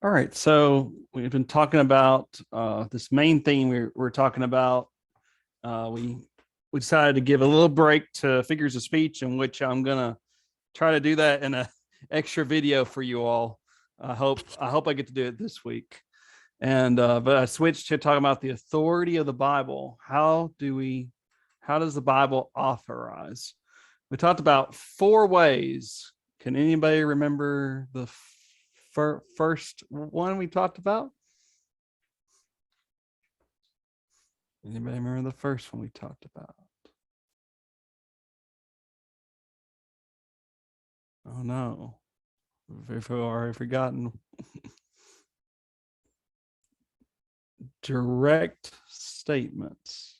All right, so we've been talking about this main theme we're talking about. We decided to give a little break to figures of speech, in which I'm gonna try to do that in a extra video for you all. I hope I get to do it this week. And but I switched to talking about the authority of the Bible. How does the Bible authorize? We talked about 4 ways. Can anybody remember the first one we talked about? Anybody remember the first one we talked about? Oh no, we've already forgotten. Direct statements.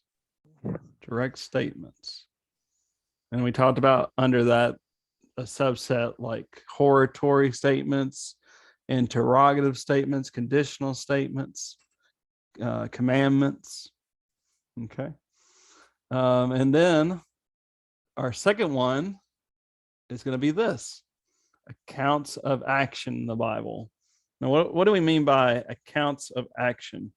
And we talked about under that a subset like hortatory statements, interrogative statements, conditional statements, commandments. Okay. And then our second one is going to be this: accounts of action in the Bible. Now, what do we mean by accounts of action?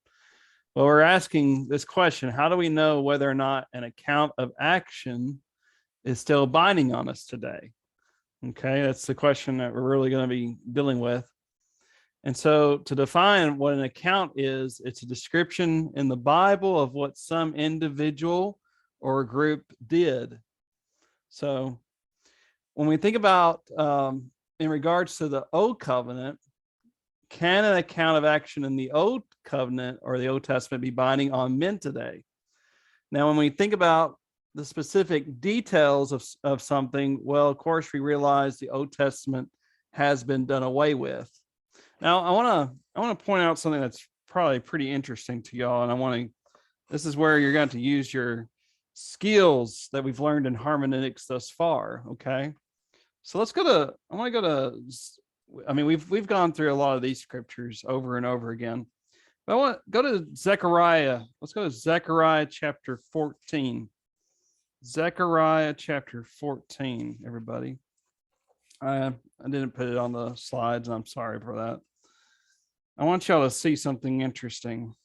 Well, we're asking this question: how do we know whether or not an account of action is still binding on us today? Okay, that's the question that we're really going to be dealing with. And so to define what an account is, it's a description in the Bible of what some individual or group did. So when we think about in regards to the Old Covenant, can an account of action in the Old Covenant or the Old Testament be binding on men today? Now, when we think about the specific details of something, well, of course, we realize the Old Testament has been done away with. Now, I want to point out something that's probably pretty interesting to y'all, and this is where you're going to use your skills that we've learned in hermeneutics thus far. Okay, so we've gone through a lot of these scriptures over and over again. But I want to go to Zechariah. Let's go to Zechariah chapter 14. Zechariah chapter 14, everybody. I didn't put it on the slides, and I'm sorry for that. I want y'all to see something interesting.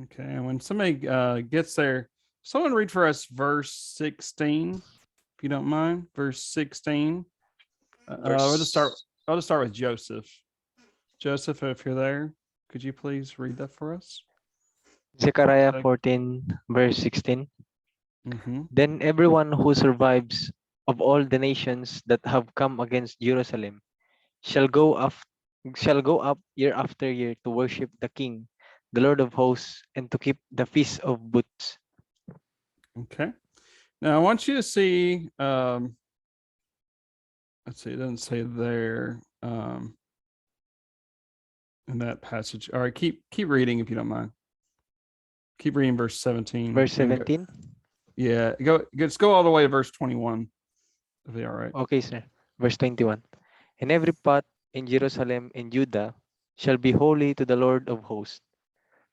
Okay, and when somebody gets there, someone read for us verse 16, if you don't mind. Verse 16. I'll just start with Joseph. Joseph, if you're there, could you please read that for us? Zechariah 14, verse 16. Then everyone who survives of all the nations that have come against Jerusalem shall go up year after year to worship the King, the Lord of hosts, and to keep the Feast of Booths. Okay. Now I want you to see, let's see, it doesn't say there in that passage. All right, keep reading if you don't mind. Keep reading verse 17. Verse 17? Yeah, let's go all the way to verse 21. If they all right. Okay, sir. Verse 21. And every pot in Jerusalem and Judah shall be holy to the Lord of hosts,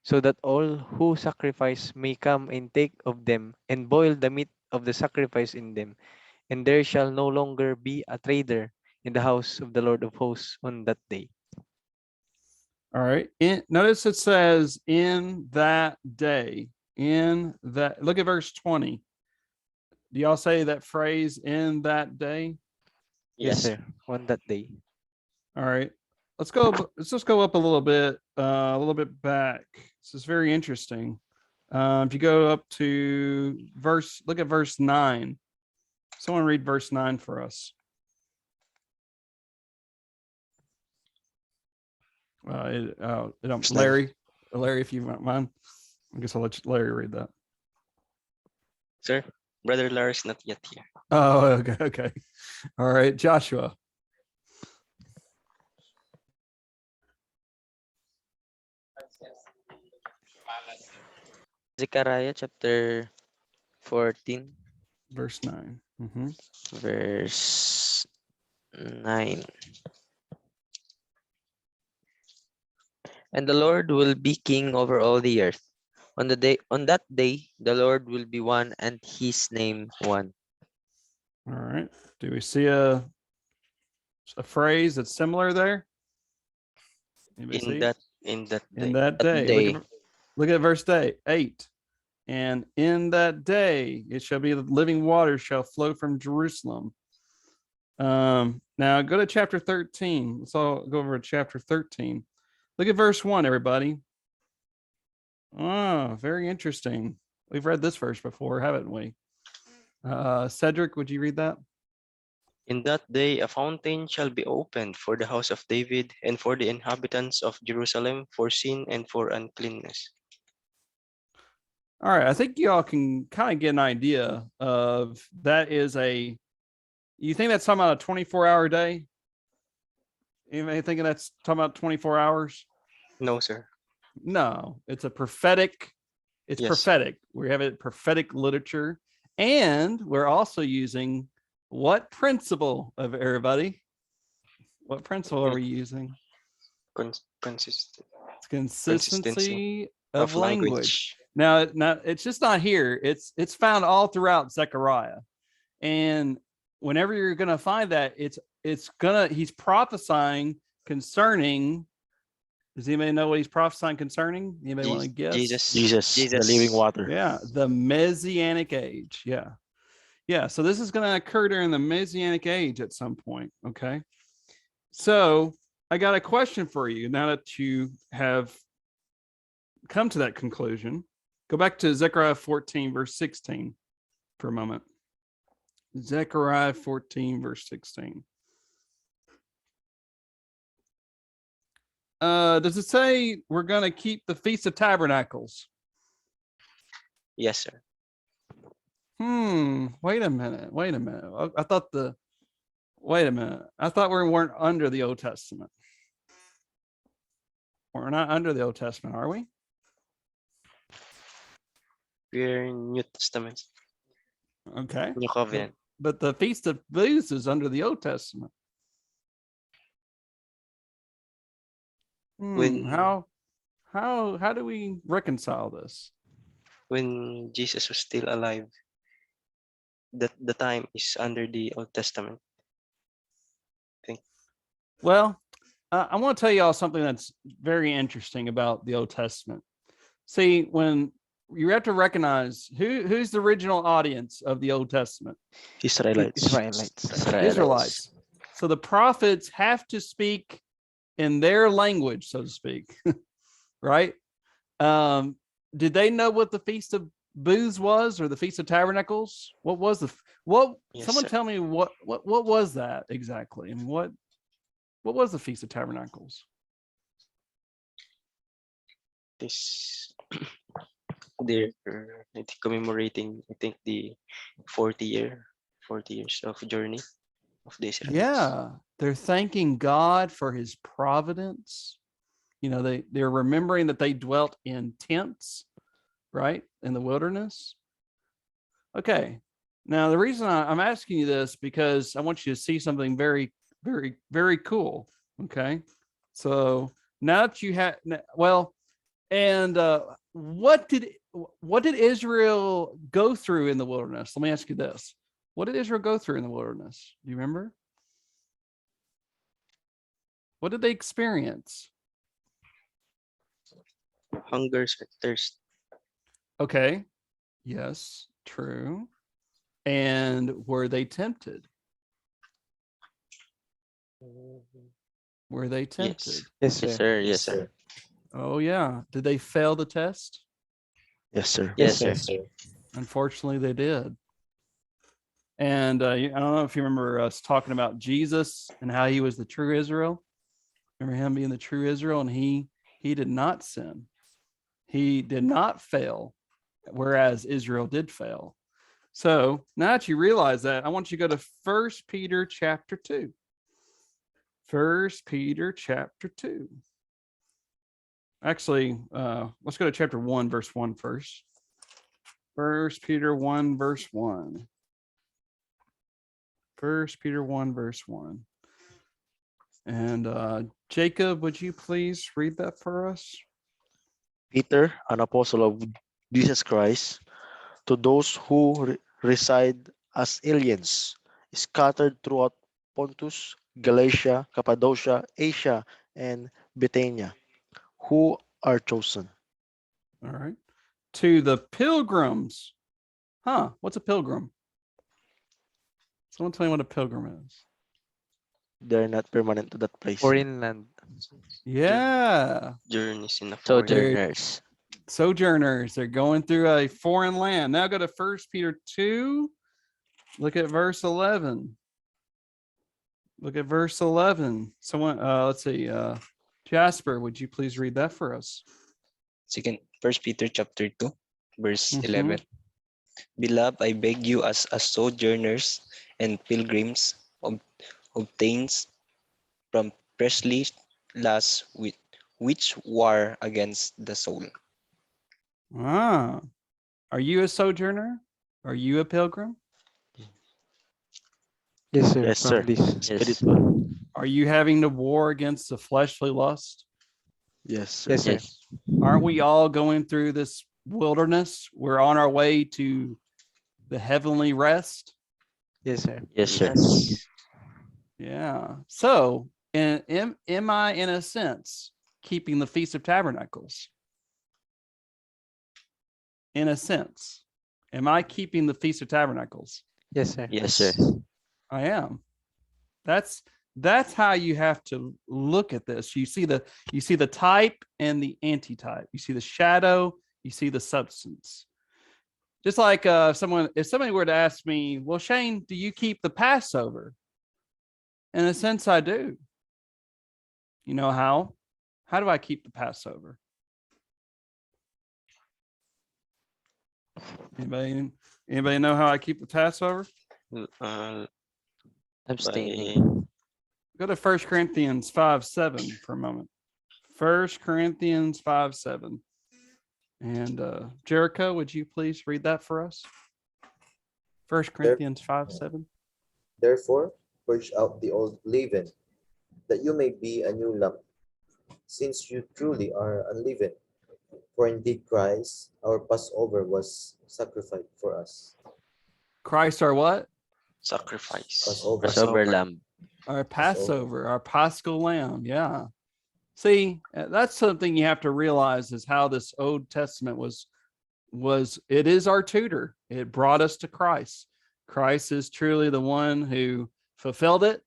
so that all who sacrifice may come and take of them and boil the meat of the sacrifice in them. And there shall no longer be a trader in the house of the Lord of hosts on that day. All right. Notice it says in that day. Look at verse 20. Do y'all say that phrase in that day? Yes, sir. On that day. All right. Let's just go up a little bit back. This is very interesting. If you go up to look at verse 9. Someone read verse 9 for us. Larry, if you don't mind. I guess I'll let Larry read that. Sir, Brother Larry's not yet here. Oh, okay. All right, Joshua. Zechariah chapter 14. Verse 9. Verse 9. And the Lord will be king over all the earth. On that day, the Lord will be one and his name one. All right. Do we see a phrase that's similar there? Anybody In see? that in that In day. that day. day. Look at verse 8. And in that day it shall be the living waters shall flow from Jerusalem. Now go to chapter 13. Let's all go over to chapter 13. Look at verse 1, everybody. Oh, very interesting. We've read this verse before, haven't we? Cedric, would you read that? In that day, a fountain shall be opened for the house of David and for the inhabitants of Jerusalem for sin and for uncleanness. All right, I think y'all can kind of get an idea of that is a, you think that's talking about a 24-hour day? Anybody thinking that's talking about 24 hours? No, sir. No, it's a prophetic, it's Yes. prophetic. We have it prophetic literature, and we're also using what principle of everybody? What principle are we using? Consistent It's consistency of of language. Now, it's just not here. It's found all throughout Zechariah. And whenever you're gonna find that, he's prophesying concerning. Does anybody know what he's prophesying concerning? Anybody want to guess? Jesus, the living water. Yeah, the Messianic age. Yeah. So this is going to occur during the Messianic age at some point. Okay. So I got a question for you now that you have come to that conclusion. Go back to Zechariah 14, verse 16 for a moment. Zechariah 14, verse 16. Does it say we're going to keep the Feast of Tabernacles? Yes, sir. Wait a minute. Wait a minute. I thought wait a minute. I thought we weren't under the Old Testament. We're not under the Old Testament, are we? We're in New Testament, Okay. New Covenant. But the Feast of Booths is under the Old Testament. When- How do we reconcile this? When Jesus was still alive, that the time is under the Old Testament. Well, I want to tell you all something that's very interesting about the Old Testament. See, when you have to recognize who's the original audience of the Old Testament? Israelites. So the prophets have to speak in their language, so to speak, right? Did they know what the Feast of Booths was or the Feast of Tabernacles? What was Yes, someone sir. tell me what was that exactly? And what was the Feast of Tabernacles? This they're commemorating, I think, the 40 years of journey of the Israelites. Yeah, they're thanking God for his providence. You know, they're remembering that they dwelt in tents, right, in the wilderness. Okay. Now, the reason I'm asking you this because I want you to see something very, very, very cool. Okay. So now that you have, well, and what did Israel go through in the wilderness? Let me ask you this. What did Israel go through in the wilderness? Do you remember? What did they experience? Hunger and thirst. Okay. Yes, true. And were they tempted? Were they tempted? Yes. Yes, sir. Yes, sir. Oh, yeah. Did they fail the test? Yes, sir. Yes, sir. Unfortunately, they did. And I don't know if you remember us talking about Jesus and how he was the true Israel. Remember him being the true Israel, and he did not sin. He did not fail, whereas Israel did fail. So now that you realize that, I want you to go to 1 Peter chapter 2. 1 Peter chapter 2. Actually, let's go to chapter 1, verse 1 first. 1 Peter 1, verse 1. 1 Peter 1, verse 1. And Jacob, would you please read that for us? Peter, an apostle of Jesus Christ, to those who reside as aliens, scattered throughout Pontus, Galatia, Cappadocia, Asia, and Bithynia, who are chosen. All right. To the pilgrims. Huh? What's a pilgrim? Someone tell me what a pilgrim is. They're not permanent to that place. Foreign land. Yeah. Journeys in a foreign. Sojourners. Sojourners. They're going through a foreign land. Now go to 1 Peter 2. Look at verse 11. Look at verse 11. Someone, let's see. Jasper, would you please read that for us? Second, First Peter chapter 2, verse Mhm. 11. Beloved, I beg you as sojourners and pilgrims obtains from freshly last which war against the soul. Ah. Are you a sojourner? Are you a pilgrim? Yes, sir. Yes, From sir. this. Spiritual. Are you having to war against the fleshly lust? Yes, sir. Yes, sir. Aren't we all going through this wilderness? We're on our way to the heavenly rest. Yes, sir. Yes, sir. Yeah. So, am I, in a sense, keeping the Feast of Tabernacles? In a sense, am I keeping the Feast of Tabernacles? Yes, sir. Yes, sir. I am. That's how you have to look at this. You see the type and the antitype. You see the shadow, you see the substance. Just like if somebody were to ask me, well, Shane, do you keep the Passover? In a sense, I do. You know how? How do I keep the Passover? Anybody know how I keep the Passover? Abstaining. Go to 1 Corinthians 5:7 for a moment. 1 Corinthians 5:7. And Jericho, would you please read that for us? 1 Corinthians 5:7. Therefore, purge out the old leaven, that you may be a new lump, since you truly are unleavened. For indeed Christ, our Passover, was sacrificed for us. Christ our what? Sacrifice. Passover. Passover lamb. Our Passover, our Paschal lamb. Yeah. See, that's something you have to realize is how this Old Testament was it is our tutor. It brought us to Christ. Christ is truly the one who fulfilled it,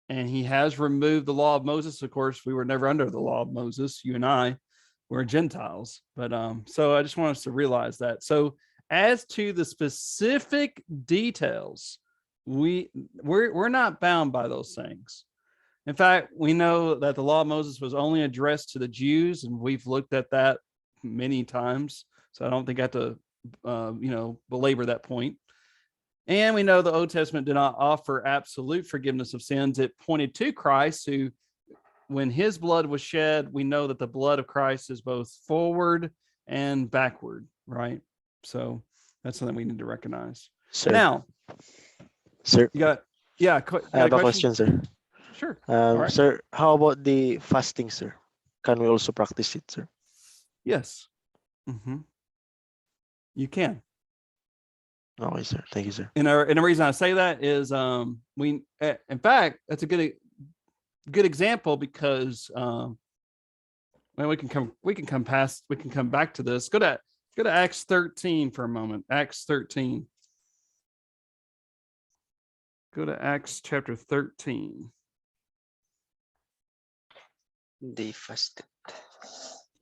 and he has removed the law of Moses. Of course, we were never under the law of Moses. You and I were Gentiles. But so I just want us to realize that. So as to the specific details, we're not bound by those things. In fact, we know that the law of Moses was only addressed to the Jews, and we've looked at that many times. So I don't think I have to, belabor that point. And we know the Old Testament did not offer absolute forgiveness of sins. It pointed to Christ, who, when his blood was shed, we know that the blood of Christ is both forward and backward, right? So that's something we need to recognize. Sir. Now, Sir, you got, yeah. I have a question, sir. Sure. right. Sir, how about the fasting, sir? Can we also practice it, sir? Yes. Mm-hmm. You can. Okay, sir. Thank you, sir. And the reason I say that is in fact, that's a good example because we can come back to this. Go to Acts 13 for a moment. Acts 13. Go to Acts chapter 13. They fasted.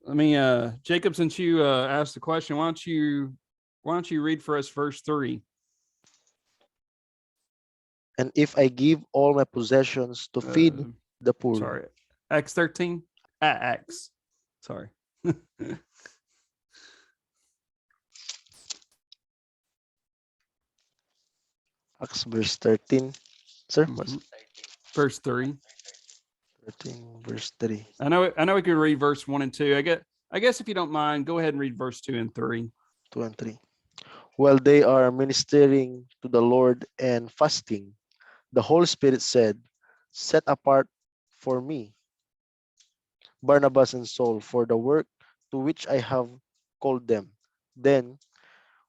Let me Jacob, since you asked the question, why don't you read for us verse 3? And if I give all my possessions to feed the poor. Sorry, Acts 13. Acts. Sorry. Acts verse 13. Sir, Verse 3. 13 verse 3. I know we could read verse 1 and 2. I guess if you don't mind, go ahead and read verse 2 and 3. 2 and 3. While they are ministering to the Lord and fasting, the Holy Spirit said, set apart for me Barnabas and Saul for the work to which I have called them. Then,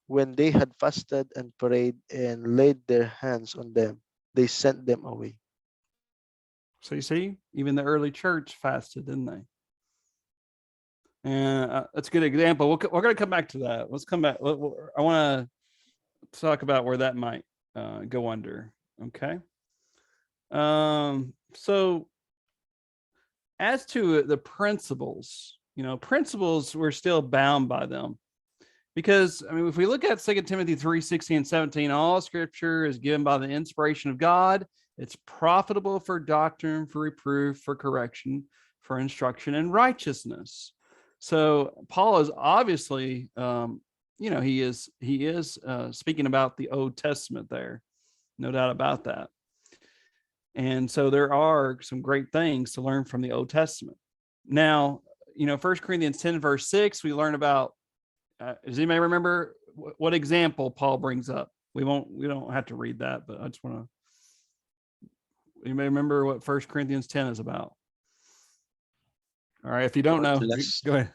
when they had fasted and prayed and laid their hands on them, they sent them away. So you see, even the early church fasted, didn't they? And that's a good example. We're going to come back to that. Let's come back. I want to talk about where that might go under. Okay. So as to the principles, principles, we're still bound by them. Because, I mean, if we look at 2 Timothy 3:16 and 17, all scripture is given by the inspiration of God. It's profitable for doctrine, for reproof, for correction, for instruction in righteousness. So Paul is obviously, he is speaking about the Old Testament there. No doubt about that. And so there are some great things to learn from the Old Testament. Now, 1 Corinthians 10 verse 6, we learn about, does anybody remember what example Paul brings up? We don't have to read that, but I just want to, anybody remember what 1 Corinthians 10 is about? All right. If you don't know, go ahead.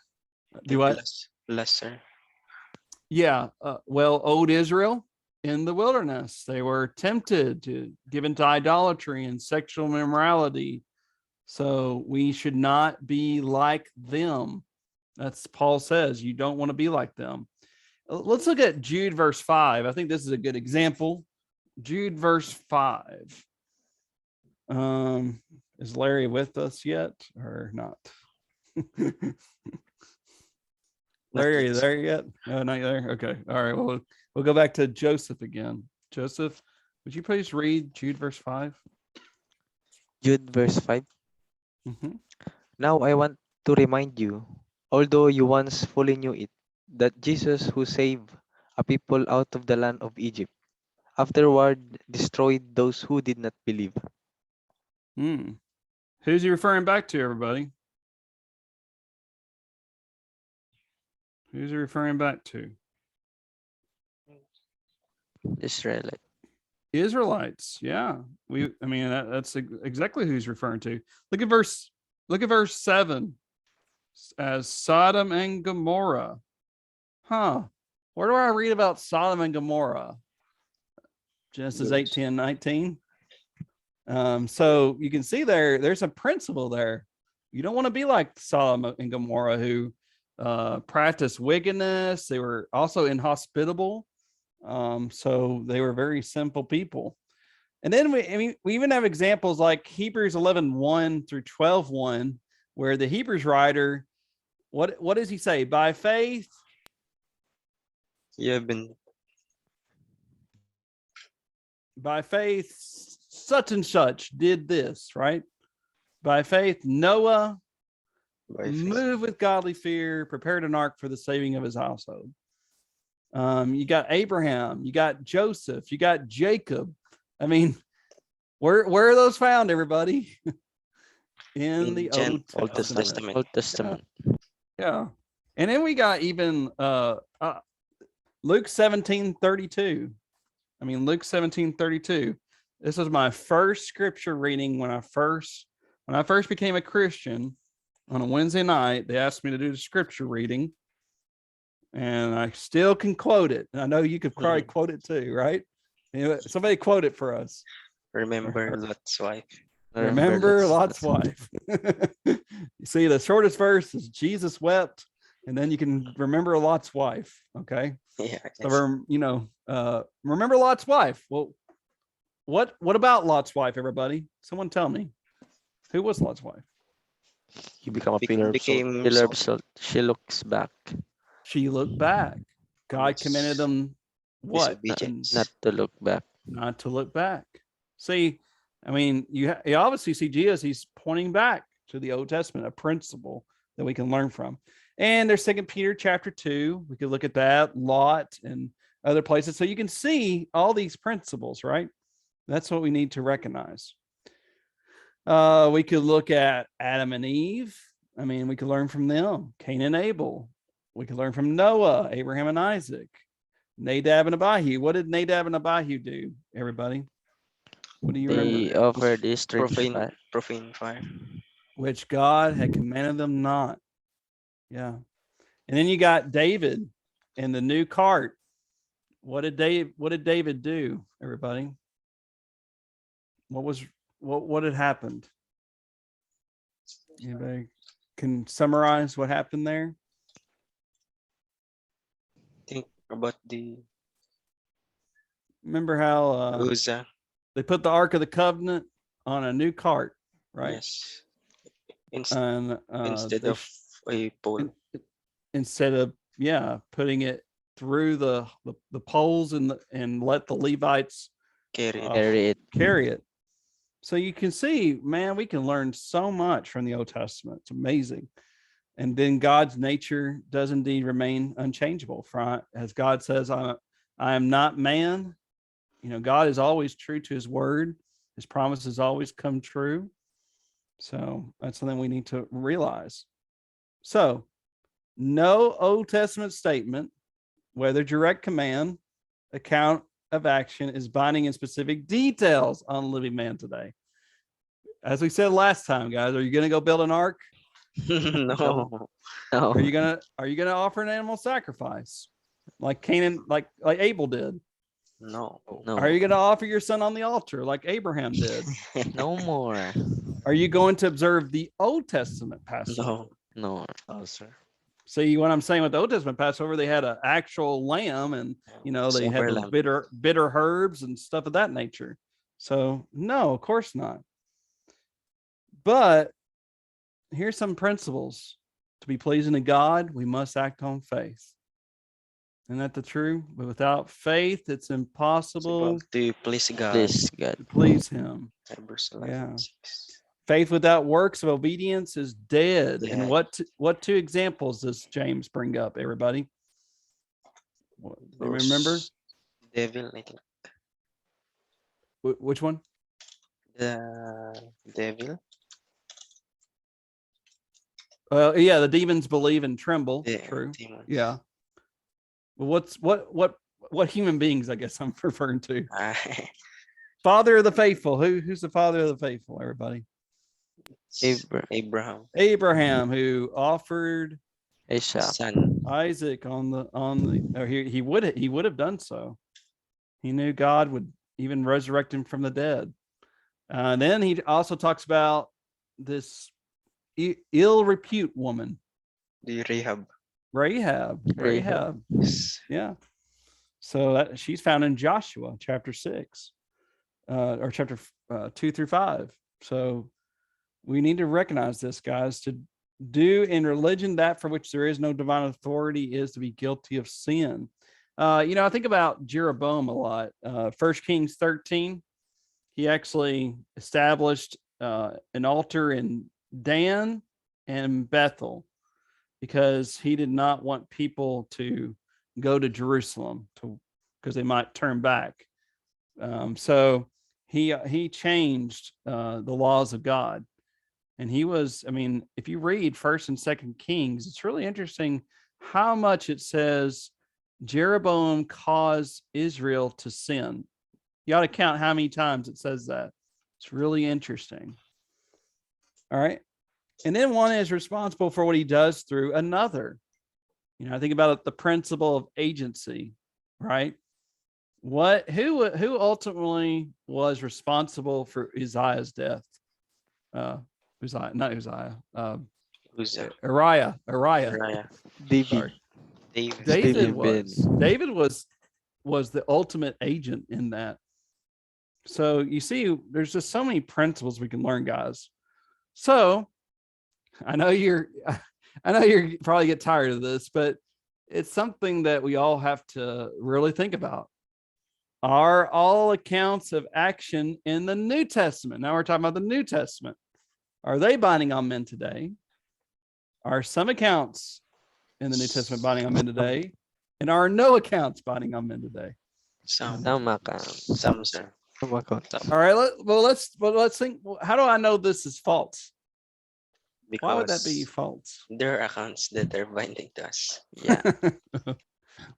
Do what? Lesser. Yeah. Old Israel in the wilderness, they were tempted to give into idolatry and sexual immorality. So we should not be like them. That's Paul says, you don't want to be like them. Let's look at Jude verse 5. I think this is a good example. Jude verse 5. Is Larry with us yet or not? Larry, are you there yet? No, not there. Okay. All right. Well, we'll go back to Joseph again. Joseph, would you please read Jude verse 5? Jude verse 5. Mm-hmm. Now I want to remind you, although you once fully knew it, that Jesus, who saved a people out of the land of Egypt, afterward destroyed those who did not believe. Who's he referring back to, everybody? Who's he referring back to? Israelites. Yeah. That's exactly who he's referring to. Look at verse 7. As Sodom and Gomorrah. Where do I read about Sodom and Gomorrah? Genesis 18:19. So you can see there's a principle there. You don't want to be like Sodom and Gomorrah, who practiced wickedness. They were also inhospitable. So they were very simple people. And then we even have examples like Hebrews 11:1 through 12:1, where the Hebrews writer, what does he say? By faith, by faith, such and such did this, right? By faith, Noah moved with godly fear, prepared an ark for the saving of his household. You got Abraham, you got Joseph, you got Jacob. I mean, where are those found, everybody? In the Old Testament. Yeah. And then we got even Luke 17:32. Luke 17:32. This was my first scripture reading when I first became a Christian. On a Wednesday night, they asked me to do the scripture reading, and I still can quote it. And I know you could probably quote it too, right? Somebody quote it for us. Remember Lot's wife. Remember Lot's wife. You see, the shortest verse is Jesus wept, and then you can remember Lot's wife. Okay. Yeah. So, remember Lot's wife. Well, what about Lot's wife, everybody? Someone tell me. Who was Lot's wife? You become a pillar of salt. She looks back. She looked back. God commanded them what? Not to look back. Not to look back. See, you obviously see Jesus. He's pointing back to the Old Testament, a principle that we can learn from. And there's 2 Peter chapter 2. We could look at that, Lot, and other places. So you can see all these principles, right? That's what we need to recognize. We could look at Adam and Eve. We could learn from them. Cain and Abel. We could learn from Noah, Abraham and Isaac, Nadab and Abihu. What did Nadab and Abihu do, everybody? What do you remember? They offered this profane fire, which God had commanded them not. Yeah. And then you got David in the new cart, what did David do, everybody? What had happened? Anybody can summarize what happened there? Think about the Remember how Uzzah. they put the Ark of the Covenant on a new cart, right? Yes. And Instead they of a pole. instead of putting it through the poles and let the Levites Carry it. Carry it. So you can see, man, we can learn so much from the Old Testament. It's amazing. And then God's nature does indeed remain unchangeable. For as God says, I am not man. God is always true to his word. His promises always come true. So that's something we need to realize. So no Old Testament statement, whether direct command, account of action, is binding in specific details on the living man today. As we said last time, guys, are you going to go build an ark? No. No. Are you gonna offer an animal sacrifice like Canaan, like Abel did? No. No. Are you gonna offer your son on the altar like Abraham did? No more. Are you going to observe the Old Testament Passover? No. No. Sir. See what I'm saying with the Old Testament Passover? They had an actual lamb, and they had Passover those lamb. bitter herbs and stuff of that nature. So no, of course not. But here's some principles. To be pleasing to God, we must act on faith. Isn't that the truth? But without faith, it's impossible To please God. Please, God. to please him. Verse Yeah. 11:6. Faith without works of obedience is dead. And Dead. what two examples does James bring up, everybody? Do you remember? Devil, I think. Which one? The devil. The demons believe and tremble. The True. demons. Yeah. Well, what human beings, I guess I'm referring to? Father of the faithful. Who's the father of the faithful, everybody? Abraham. Abraham, who offered Isaac. Son. Isaac he would have done so. He knew God would even resurrect him from the dead. And then he also talks about this ill repute woman, The Rahab. Rahab. Yes. Yeah. So she's found in Joshua chapter 6, or chapter 2-5. So we need to recognize this, guys. To do in religion that for which there is no divine authority is to be guilty of sin. I think about Jeroboam a lot. 1 Kings 13, he actually established an altar in Dan and Bethel because he did not want people to go to Jerusalem because they might turn back. So he changed the laws of God. And he was, if you read 1st and 2nd Kings, it's really interesting how much it says Jeroboam caused Israel to sin. You ought to count how many times it says that. It's really interesting. All right. And then one is responsible for what he does through another. I think about the principle of agency, right? Who ultimately was responsible for Uzziah's death? Uriah. David. David was the ultimate agent in that. So you see, there's just so many principles we can learn, guys. So I know you're probably get tired of this, but it's something that we all have to really think about. Are all accounts of action in the New Testament? Now we're talking about the New Testament. Are they binding on men today? Are some accounts in the New Testament binding on men today? And are no accounts binding on men today? Some, sir. All right. Let's think. How do I know this is false? Because Why would that be false? there are accounts that are binding to us. Yeah.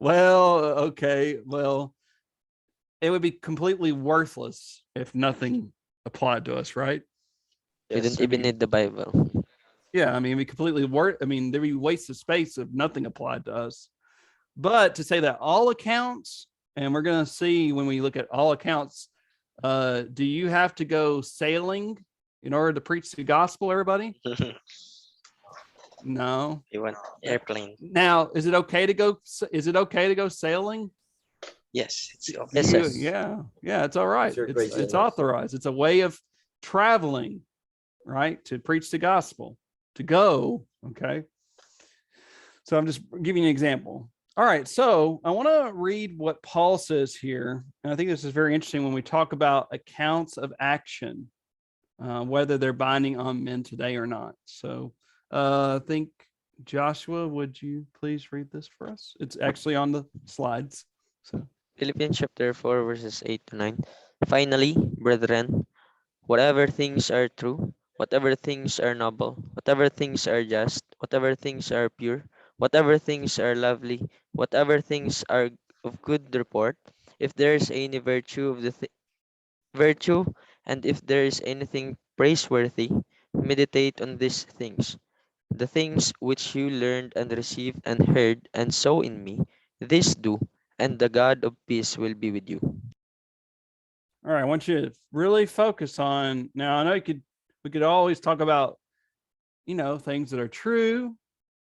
Well, okay. Well, it would be completely worthless if nothing applied to us, right? We don't even need the Bible. Yeah, we completely there'd be waste of space if nothing applied to us. But to say that all accounts, and we're going to see when we look at all accounts, do you have to go sailing in order to preach the gospel, everybody? No. You want airplane? Now, is it okay to go? Is it okay to go sailing? Yes, it's okay. Yes, sir. Yeah, it's all right. you're crazy It's enough. authorized. It's a way of traveling, right? To preach the gospel, to go. Okay. So I'm just giving you an example. All right. So I want to read what Paul says here. And I think this is very interesting when we talk about accounts of action, whether they're binding on men today or not. So I think, Joshua, would you please read this for us? It's actually on the slides. So Philippians chapter 4, verses 8 to 9. Finally, brethren, whatever things are true, whatever things are noble, whatever things are just, whatever things are pure, whatever things are lovely, whatever things are of good report, if there is any virtue of the virtue, and if there is anything praiseworthy, meditate on these things. The things which you learned and received and heard and saw in me, this do, and the God of peace will be with you. all right, I want you to really focus on. Now, I know we could always talk about, things that are true,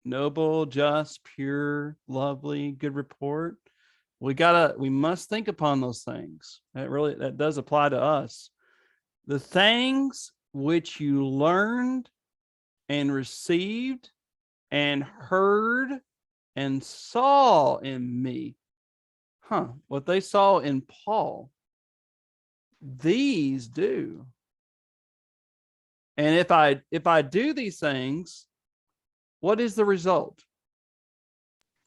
noble, just, pure, lovely, good report. We must think upon those things. That does apply to us. The things which you learned and received and heard and saw in me. What they saw in Paul, these do. And if I do these things, what is the result?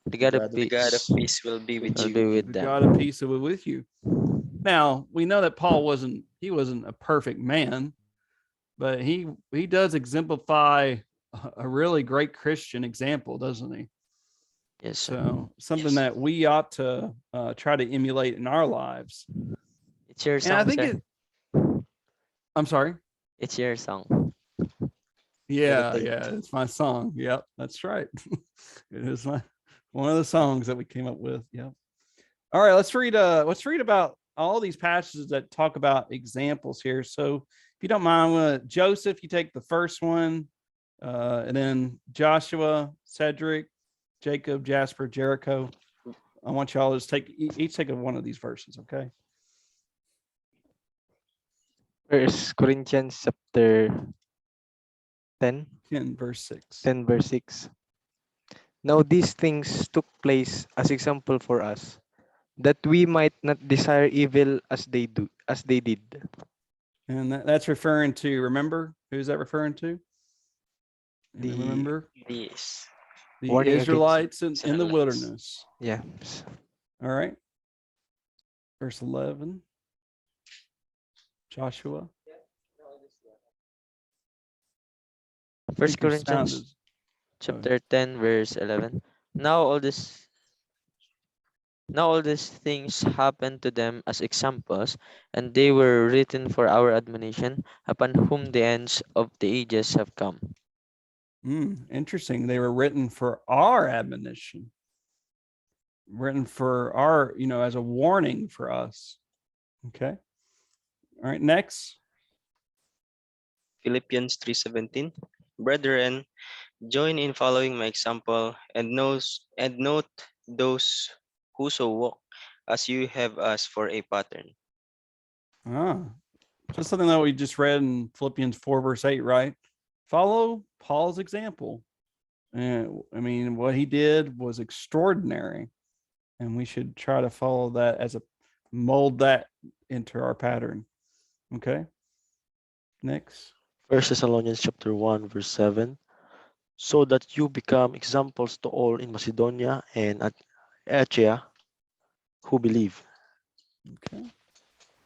The God of The God of peace peace will be with will you. be with The them. God of peace will be with you. Now, we know that Paul wasn't a perfect man, but he does exemplify a really great Christian example, doesn't he? Yes, sir. So something Yes. that we ought to try to emulate in our lives. It's your And I song, think sir. I'm sorry. It's your song. Yeah, Meditate. it's my song. Yep, that's right. It is one of the songs that we came up with. Yep. All right, let's read about all these passages that talk about examples here. So if you don't mind, Joseph, you take the first one, and then Joshua, Cedric, Jacob, Jasper, Jericho. I want y'all to just each take one of these verses, okay? First Corinthians chapter 10, 10 verse 6. 10 verse 6. Now these things took place as example for us, that we might not desire evil as they did. And that's referring to, remember, who's that referring to? The Remember, Yes. the warning against- Israelites in the Israelites. wilderness. Yeah. All right. Verse 11. Joshua. First Think your sound Corinthians is- chapter 10 verse 11. Now all these things happened to them as examples, and they were written for our admonition, upon whom the ends of the ages have come. Interesting. They were written for our admonition, written for our, as a warning for us. Okay. All right. Next. Philippians 3:17. Brethren, join in following my example and note those who so walk as you have us for a pattern. Just something that we just read in Philippians 4 verse 8, right? Follow Paul's example. And I mean, what he did was extraordinary, and we should try to follow that mold that into our pattern. Okay. Next. First Thessalonians chapter 1, verse 7. So that you become examples to all in Macedonia and at Achaia who believe. Okay.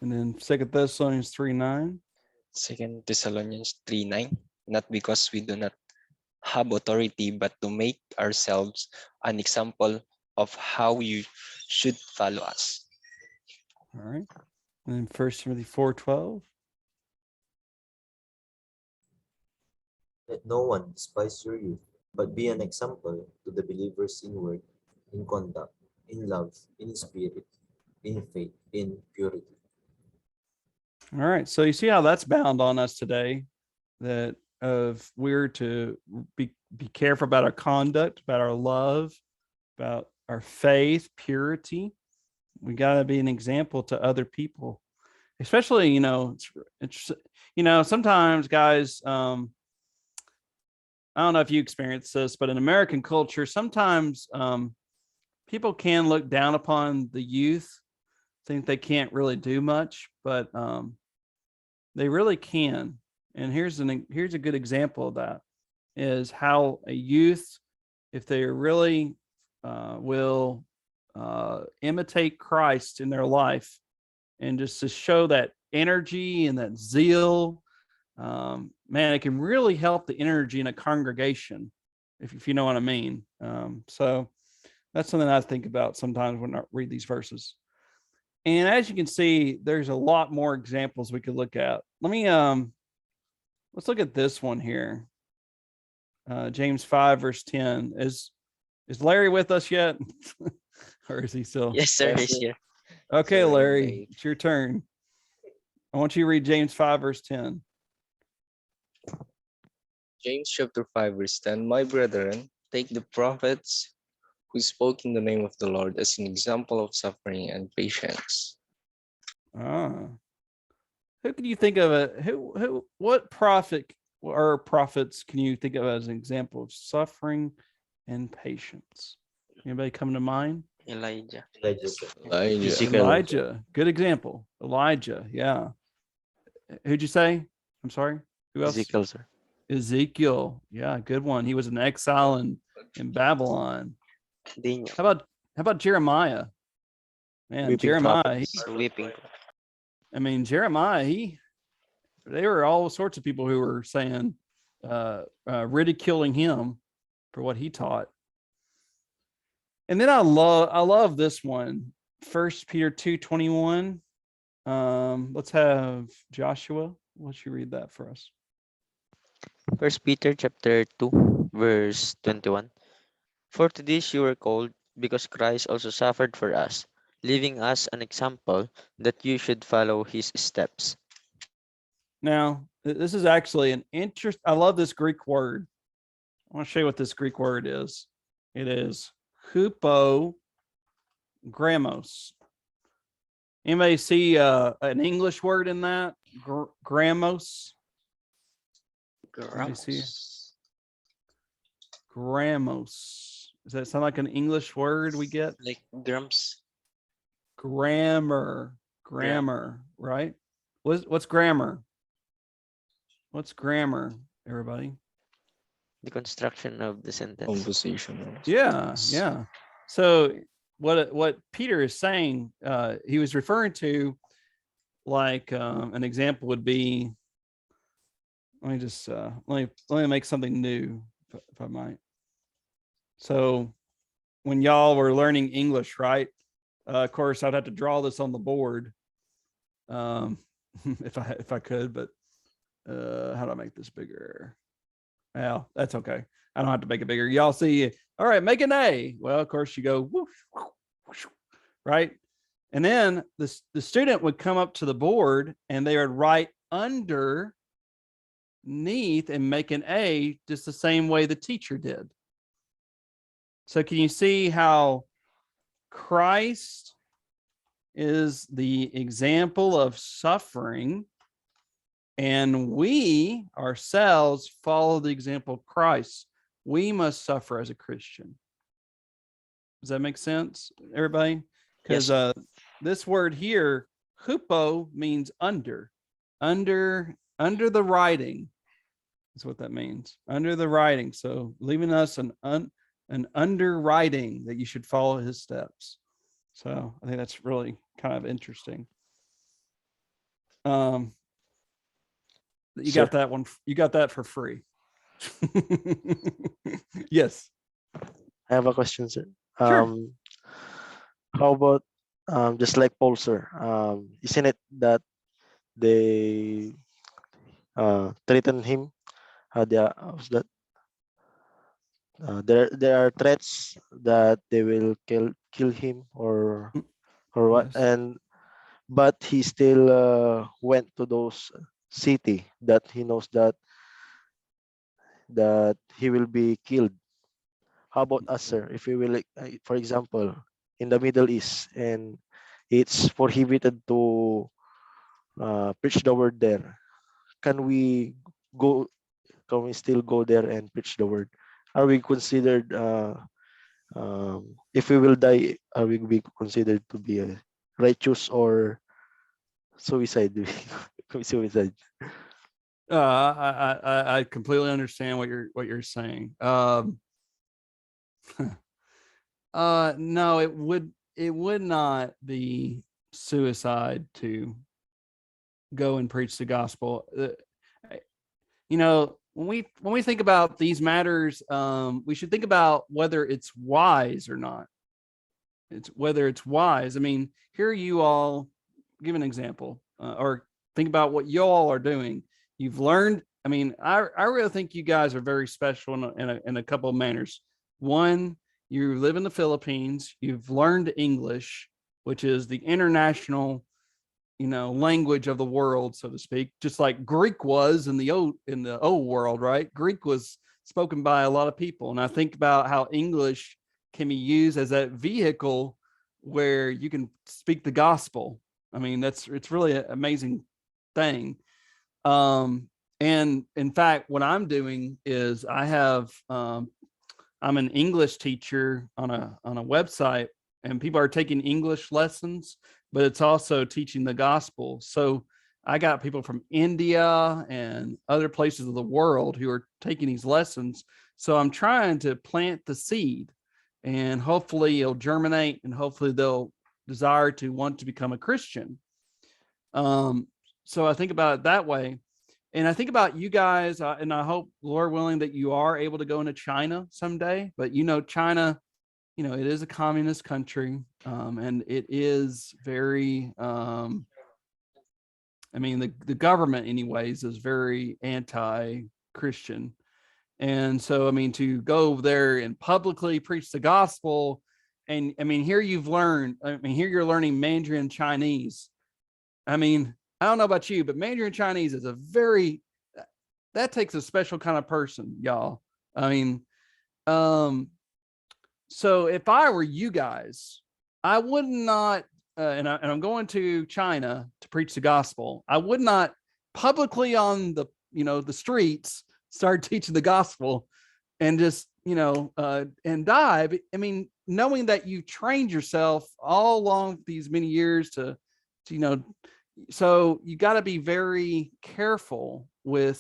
And then 2 Thessalonians 3:9. 2 Thessalonians 3:9. Not because we do not have authority, but to make ourselves an example of how you should follow us. All right. And then 1 Timothy 4:12. Let no one despise your youth, but be an example to the believers in word, in conduct, in love, in spirit, in faith, in purity. All right. So you see how that's bound on us today, that we're to be careful about our conduct, about our love, about our faith, purity. We got to be an example to other people, especially, it's sometimes guys, I don't know if you experience this, but in American culture, sometimes people can look down upon the youth, think they can't really do much, but they really can. And here's a good example of that, is how a youth, if they really will imitate Christ in their life, and just to show that energy and that zeal, man, it can really help the energy in a congregation, if you know what I mean. So that's something I think about sometimes when I read these verses. And as you can see, there's a lot more examples we could look at. Let's look at this one here. James 5 verse 10. Is Larry with us yet? Or is he still? Yes, sir. Yes, He's sir. here. Okay, Sorry, Larry, late. it's your turn. I want you to read James 5 verse 10. James chapter 5 verse 10. My brethren, take the prophets who spoke in the name of the Lord as an example of suffering and patience. Who can you think of what prophet or prophets can you think of as an example of suffering and patience? Anybody come to mind? Elijah. Elijah, sir. Elijah. Ezekiel. Elijah, good example. Elijah, yeah. Who'd you say? I'm sorry. Who else? Ezekiel, sir. Ezekiel, yeah, good one. He was in exile in Babylon. Daniel. How about Jeremiah? Man, Weeping Jeremiah. prophets. Weeping. Jeremiah. They were all sorts of people who were saying, ridiculing him for what he taught. And then I love this one, 1 Peter 2:21. Let's have Joshua. Why don't you read that for us? 1 Peter chapter 2, verse 21. For to this you were called, because Christ also suffered for us, leaving us an example that you should follow his steps. Now, this is actually an interest. I love this Greek word. I want to show you what this Greek word is. It is hupogrammos. Anybody see an English word in that? Grammos. Let me see. Grammos. Does that sound like an English word we get? Like grams. Grammar, right? What's grammar? What's grammar, everybody? The construction of the sentence. Conversation. Yeah. So what Peter is saying, he was referring to, like an example would be. Let me just let me make something new, if I might. So when y'all were learning English, right? Of course, I'd have to draw this on the board, if I could. But how do I make this bigger? Well, that's okay. I don't have to make it bigger. Y'all see? All right, make an A. Well, of course, you go whoosh, whoosh, right, and then the student would come up to the board and they would write underneath and make an A, just the same way the teacher did. So can you see how Christ is the example of suffering, and we ourselves follow the example of Christ? We must suffer as a Christian. Does that make sense, everybody? Because this word here, hupo, means under the writing. That's what that means. Under the writing. So leaving us an underwriting that you should follow his steps. So I think that's really kind of interesting. You Sir. got that one. You got that for free. Yes. I have a question, sir. Sure. How about just like Paul, sir? Isn't it that they threatened him? Was that There are threats that they will kill him or what, Yes. and but he still went to those city that he knows that he will be killed. How about us, sir? If we will, for example, in the Middle East, and it's prohibited to preach the word there, can we go? Can we still go there and preach the word? Are we considered? If we will die, are we be considered to be righteous or suicide? Suicide. I completely understand what you're saying. No, it would not be suicide to go and preach the gospel. You know, when we think about these matters, we should think about whether it's wise or not. It's whether it's wise. I mean, here you all give an example, or think about what you all are doing. You've learned. I mean, I really think you guys are very special in a couple of manners. One, you live in the Philippines. You've learned English, which is the international, language of the world, so to speak, just like Greek was in the old world, right? Greek was spoken by a lot of people. And I think about how English can be used as that vehicle where you can speak the gospel. I mean, it's really an amazing thing. And in fact, what I'm doing is I'm an English teacher on a website, and people are taking English lessons, but it's also teaching the gospel. So I got people from India and other places of the world who are taking these lessons. So I'm trying to plant the seed, and hopefully it'll germinate, and hopefully they'll desire to want to become a Christian. So I think about it that way. And I think about you guys, and I hope, Lord willing, that you are able to go into China someday. But China, it is a communist country, and it is very, I mean, the government, anyways, is very anti-Christian. And so, I mean, to go over there and publicly preach the gospel, and I mean, here you're learning Mandarin Chinese. I mean, I don't know about you, but Mandarin Chinese is that takes a special kind of person, y'all. I mean, so if I were you guys, I would not, and I'm going to China to preach the gospel. I would not publicly on the streets start teaching the gospel and just, and die. But, I mean, knowing that you trained yourself all along these many years to so you got to be very careful you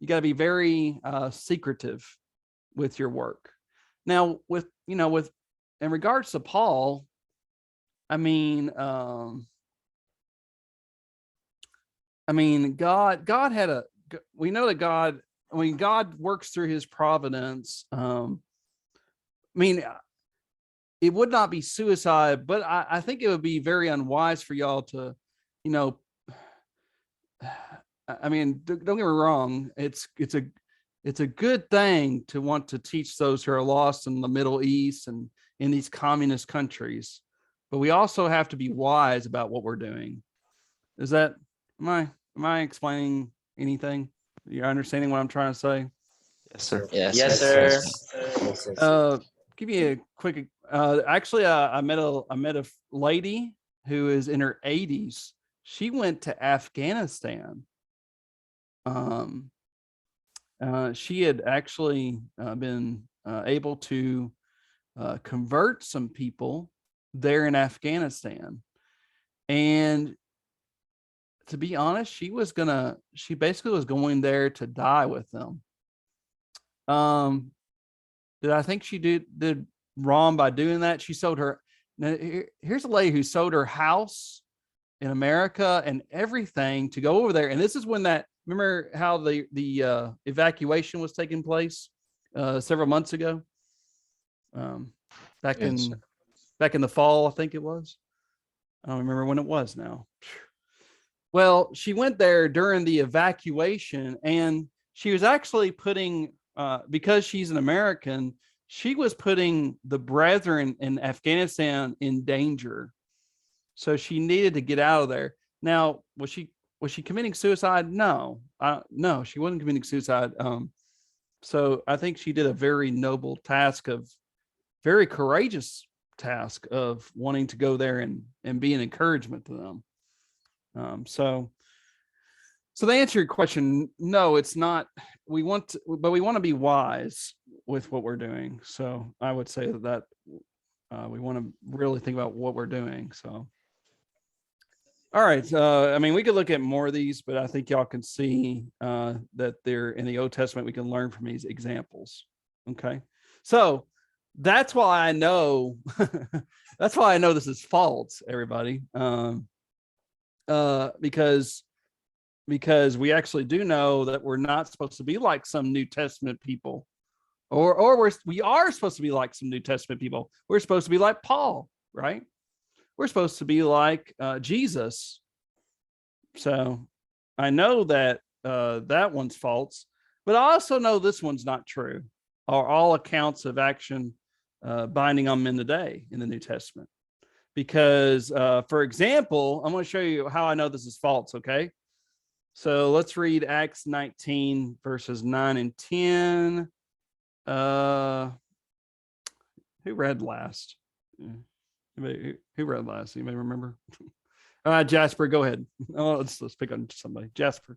got to be very secretive with your work. Now, with in regards to Paul, I mean, God had we know that God works through his providence. I mean, it would not be suicide, but I think it would be very unwise for y'all to, I mean, don't get me wrong. It's a good thing to want to teach those who are lost in the Middle East and in these communist countries, but we also have to be wise about what we're doing. Am I explaining anything? You're understanding what I'm trying to say? Yes, sir. Yes, Yes, sir. sir. Give you a quick. Actually, I met a lady who is in her 80s. She went to Afghanistan. She had actually been able to convert some people there in Afghanistan, and to be honest, she basically was going there to die with them. Did I think she did wrong by doing that? She sold her. Now, here's a lady who sold her house in America and everything to go over there. And this is when remember how the evacuation was taking place several months ago, back Yes. in the fall, I think it was. I don't remember when it was now. Well, she went there during the evacuation, and she was actually putting because she's an American, she was putting the brethren in Afghanistan in danger. So she needed to get out of there. Now, was she committing suicide? No, no, she wasn't committing suicide. So I think she did a very noble task, very courageous task of wanting to go there and be an encouragement to them. So to answer your question, no, it's not. But we want to be wise with what we're doing. So I would say that we want to really think about what we're doing. So, all right. I mean, we could look at more of these, but I think y'all can see that they're in the Old Testament. We can learn from these examples. Okay. So that's why I know, that's why I know this is false, everybody. Because we actually do know that we're not supposed to be like some New Testament people, or we are supposed to be like some New Testament people. We're supposed to be like Paul, right? We're supposed to be like Jesus. So I know that that one's false, but I also know this one's not true. Are all accounts of action binding on men today in the New Testament? Because, for example, I'm going to show you how I know this is false, okay? So let's read Acts 19, verses 9 and 10. Who read last? Who read last? You may remember. Jasper, go ahead. Oh, let's pick on somebody. Jasper.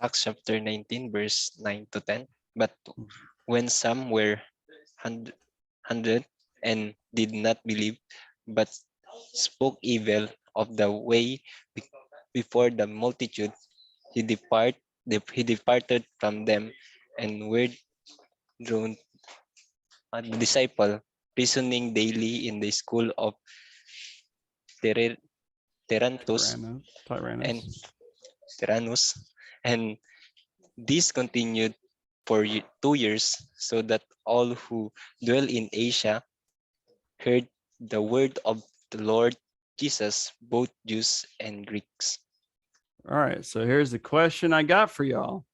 Acts chapter 19, verse 9 to 10. But when some were hundred and did not believe, but spoke evil of the way before the multitude, he departed from them, and were drawn a disciple, reasoning daily in the school of Tyrannus and Tyrannus, and this continued for 2 years, so that all who dwell in Asia heard the word of the Lord Jesus, both Jews and Greeks. All right, so here's the question I got for y'all.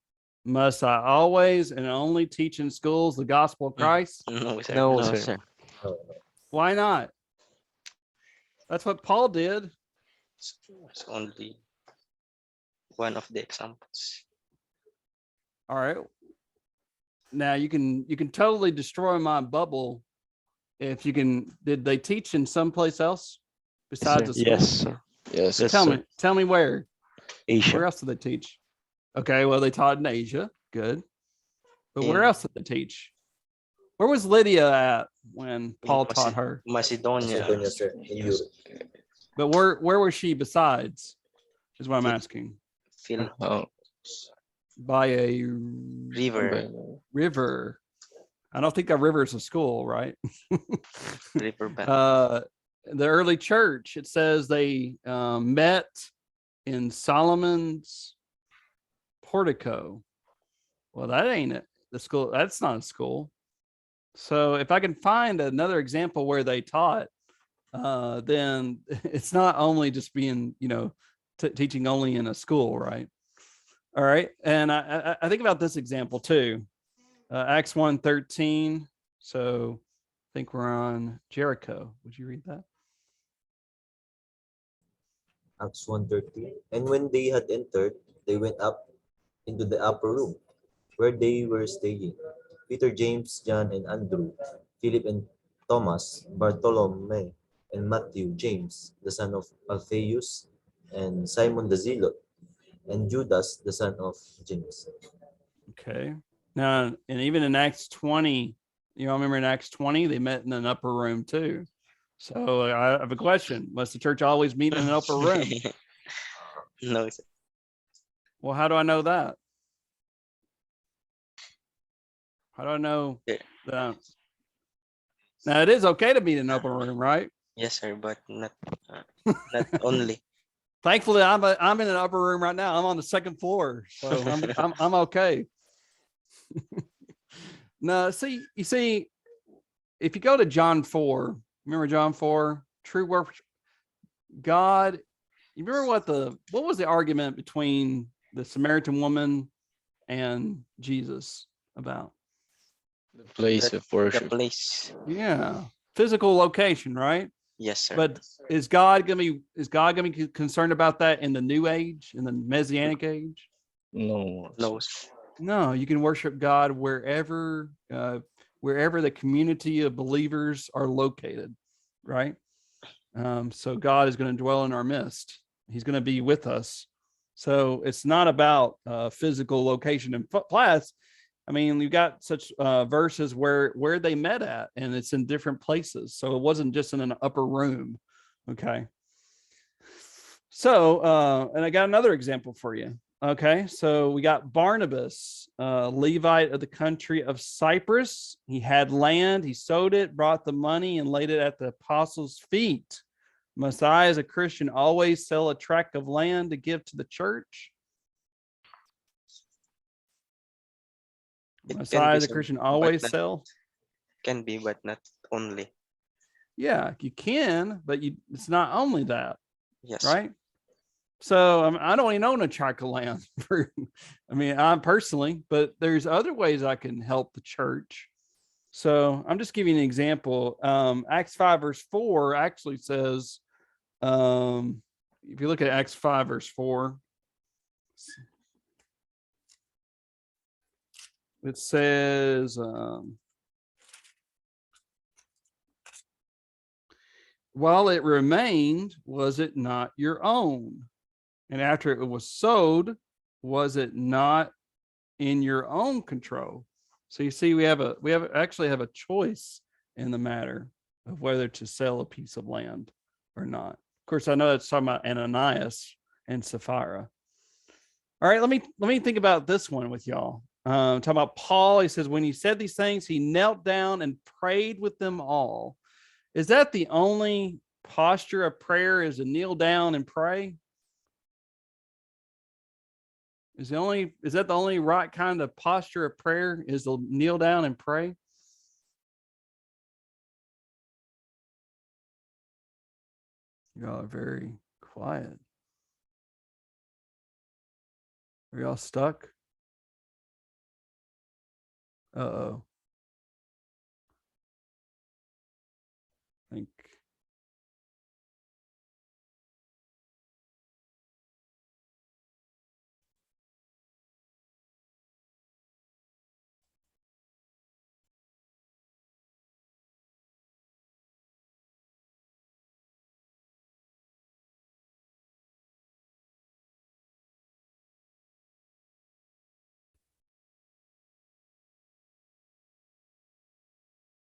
Must I always and only teach in schools the gospel of Christ? No, sir. No, No, sir. no. Why not? That's what Paul did. It's only one of the examples. All right. Now you can totally destroy my bubble if you can. Did they teach in someplace else besides sir. the school? Yes, sir. Yes. Yes, Tell sir. me. Tell me where. Asia. Where else did they teach? Okay, well they taught in Asia. Good. But where In- else did they teach? Where was Lydia at when Paul taught her? Macedonia. Macedonia, sir, in Europe. But where was she besides? Is what I'm asking. Phil Oh, By a River. river. I don't think that river is a school, right? River bank. The early church, it says they met in Solomon's portico. Well, that ain't it. The school, that's not a school. So if I can find another example where they taught, then it's not only just being, teaching only in a school, right? All right. And I think about this example too. Acts 1:13. So I think we're on Jericho. Would you read that? Acts 1:13. And when they had entered, they went up into the upper room, where they were staying. Peter, James, John, and Andrew, Philip and Thomas, Bartholomew, and Matthew, James, the son of Alphaeus, and Simon the Zealot, and Judas, the son of James. Okay. Now, and even in Acts 20, remember in Acts 20, they met in an upper room too. So I have a question. Must the church always meet in an upper room? No, sir. Well, how do I know that? How do I know Yeah. that? Now, it is okay to meet in an upper room, right? Yes, sir, but not only. Thankfully, I'm in an upper room right now. I'm on the second floor, so I'm okay. No, you see, if you go to John 4, remember John 4, true worship, God. You remember what was the argument between the Samaritan woman and Jesus about? Place of The worship. place. Yeah, physical location, right? Yes, sir. But is God gonna be concerned about that in the new age, in the Messianic age? No. No, sir. No, you can worship God wherever the community of believers are located, right? So God is going to dwell in our midst. He's going to be with us. So it's not about physical location and plus. I mean, you've got such verses where they met at, and it's in different places. So it wasn't just in an upper room. Okay. So, and I got another example for you. Okay, so we got Barnabas, Levite of the country of Cyprus. He had land, he sowed it, brought the money, and laid it at the apostles' feet. Must I, as a Christian, always sell a tract of land to give to the church? It Must can I, be as a some, Christian, but always not sell? can be, but not only. Yeah, you can, but it's not only that, Yes. right? So I don't even own a tract of land for, I'm personally, but there's other ways I can help the church. So I'm just giving you an example. Acts 5 verse 4 actually says, if you look at Acts 5 verse 4, it says, while it remained, was it not your own? And after it was sowed, was it not in your own control? So you see, we actually have a choice in the matter of whether to sell a piece of land or not. Of course, I know that's talking about Ananias and Sapphira. All right, let me think about this one with y'all. Talking about Paul, he says, when he said these things, he knelt down and prayed with them all. Is that the only posture of prayer, is to kneel down and pray? Is that the only right kind of posture of prayer, is to kneel down and pray? Y'all are very quiet. Are y'all stuck? Uh-oh. I think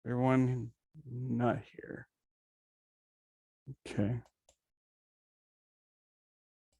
everyone not here. Okay.